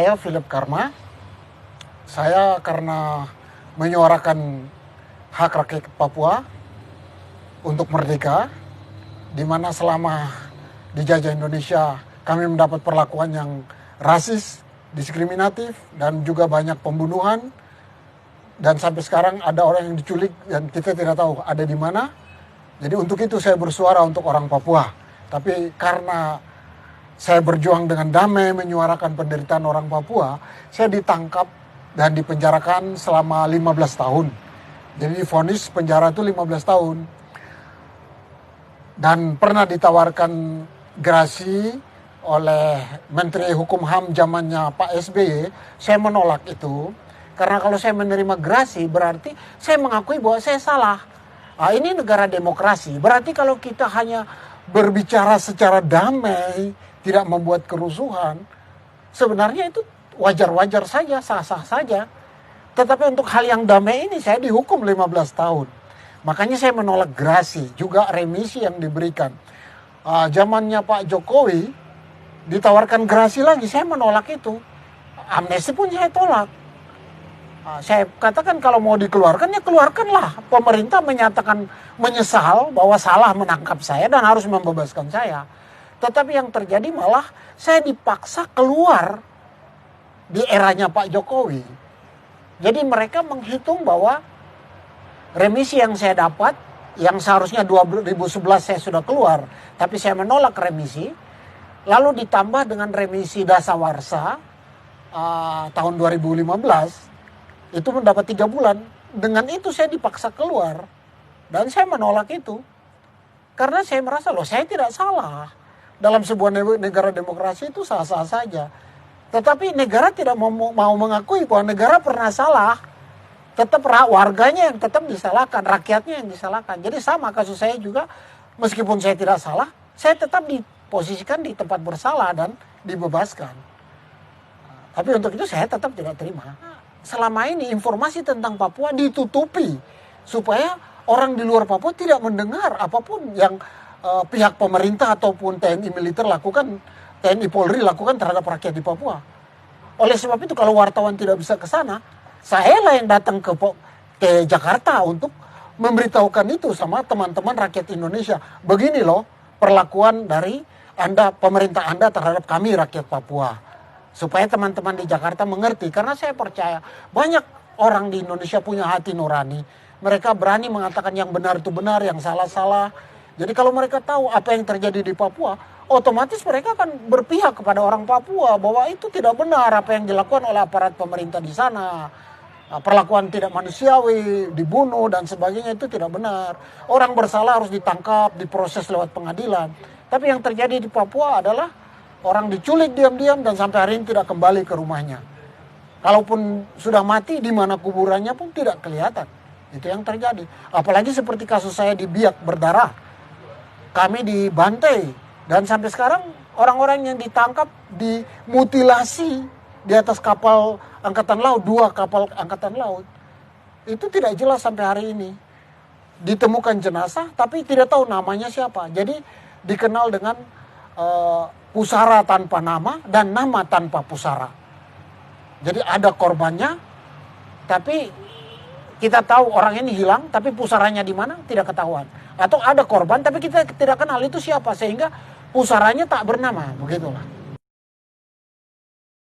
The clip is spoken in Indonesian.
Saya Philip Karma. Saya karena menyuarakan hak rakyat Papua untuk merdeka, di mana selama dijajah Indonesia kami mendapat perlakuan yang rasis, diskriminatif, dan juga banyak pembunuhan. Dan sampai sekarang ada orang yang diculik dan kita tidak tahu ada di mana. Jadi untuk itu saya bersuara untuk orang Papua. Tapi karena saya berjuang dengan damai menyuarakan penderitaan orang Papua, saya ditangkap dan dipenjarakan selama 15 tahun. Jadi divonis penjara itu 15 tahun. Dan pernah ditawarkan gerasi oleh Menteri Hukum HAM zamannya Pak SBY, saya menolak itu. Karena kalau saya menerima gerasi berarti saya mengakui bahwa saya salah. Nah, ini negara demokrasi. Berarti kalau kita hanya berbicara secara damai, tidak membuat kerusuhan, sebenarnya itu wajar-wajar saja, sah-sah saja. Tetapi untuk hal yang damai ini saya dihukum 15 tahun. Makanya saya menolak gerasi, juga remisi yang diberikan. Zamannya Pak Jokowi ditawarkan gerasi lagi, saya menolak itu. Amnesti pun saya tolak. Saya katakan kalau mau dikeluarkan, ya keluarkanlah. Pemerintah menyatakan menyesal bahwa salah menangkap saya dan harus membebaskan saya. Tetapi yang terjadi malah saya dipaksa keluar di eranya Pak Jokowi. Jadi mereka menghitung bahwa remisi yang saya dapat, yang seharusnya 2011 saya sudah keluar, tapi saya menolak remisi, lalu ditambah dengan remisi dasawarsa tahun 2015, itu mendapat 3 bulan. Dengan itu saya dipaksa keluar, dan saya menolak itu. Karena saya merasa, loh saya tidak salah. Dalam sebuah negara demokrasi itu sah-sah saja. Tetapi negara tidak mau mengakui bahwa negara pernah salah. Tetap warganya yang tetap disalahkan, rakyatnya yang disalahkan. Jadi sama kasus saya juga, meskipun saya tidak salah, saya tetap diposisikan di tempat bersalah dan dibebaskan. Tapi untuk itu saya tetap tidak terima. Selama ini informasi tentang Papua ditutupi supaya orang di luar Papua tidak mendengar apapun yang pihak pemerintah ataupun TNI militer lakukan, TNI Polri lakukan terhadap rakyat di Papua. Oleh sebab itu kalau wartawan tidak bisa ke sana, saya lah yang datang ke Jakarta untuk memberitahukan itu sama teman-teman rakyat Indonesia. Begini loh perlakuan dari Anda, pemerintah Anda terhadap kami rakyat Papua. Supaya teman-teman di Jakarta mengerti. Karena saya percaya banyak orang di Indonesia punya hati nurani. Mereka berani mengatakan yang benar itu benar, yang salah-salah. Jadi kalau mereka tahu apa yang terjadi di Papua, otomatis mereka akan berpihak kepada orang Papua bahwa itu tidak benar apa yang dilakukan oleh aparat pemerintah di sana. Perlakuan tidak manusiawi, dibunuh dan sebagainya itu tidak benar. Orang bersalah harus ditangkap, diproses lewat pengadilan. Tapi yang terjadi di Papua adalah orang diculik diam-diam dan sampai hari ini tidak kembali ke rumahnya. Kalaupun sudah mati, di mana kuburannya pun tidak kelihatan. Itu yang terjadi. Apalagi seperti kasus saya di Biak berdarah. Kami dibantai dan sampai sekarang orang-orang yang ditangkap dimutilasi di atas kapal angkatan laut, 2 kapal angkatan laut. Itu tidak jelas sampai hari ini. Ditemukan jenazah tapi tidak tahu namanya siapa. Jadi dikenal dengan pusara tanpa nama dan nama tanpa pusara. Jadi ada korbannya tapi kita tahu orang ini hilang tapi pusaranya di mana tidak ketahuan. Atau ada korban tapi kita tidak kenal itu siapa, sehingga pusaranya tak bernama, begitulah.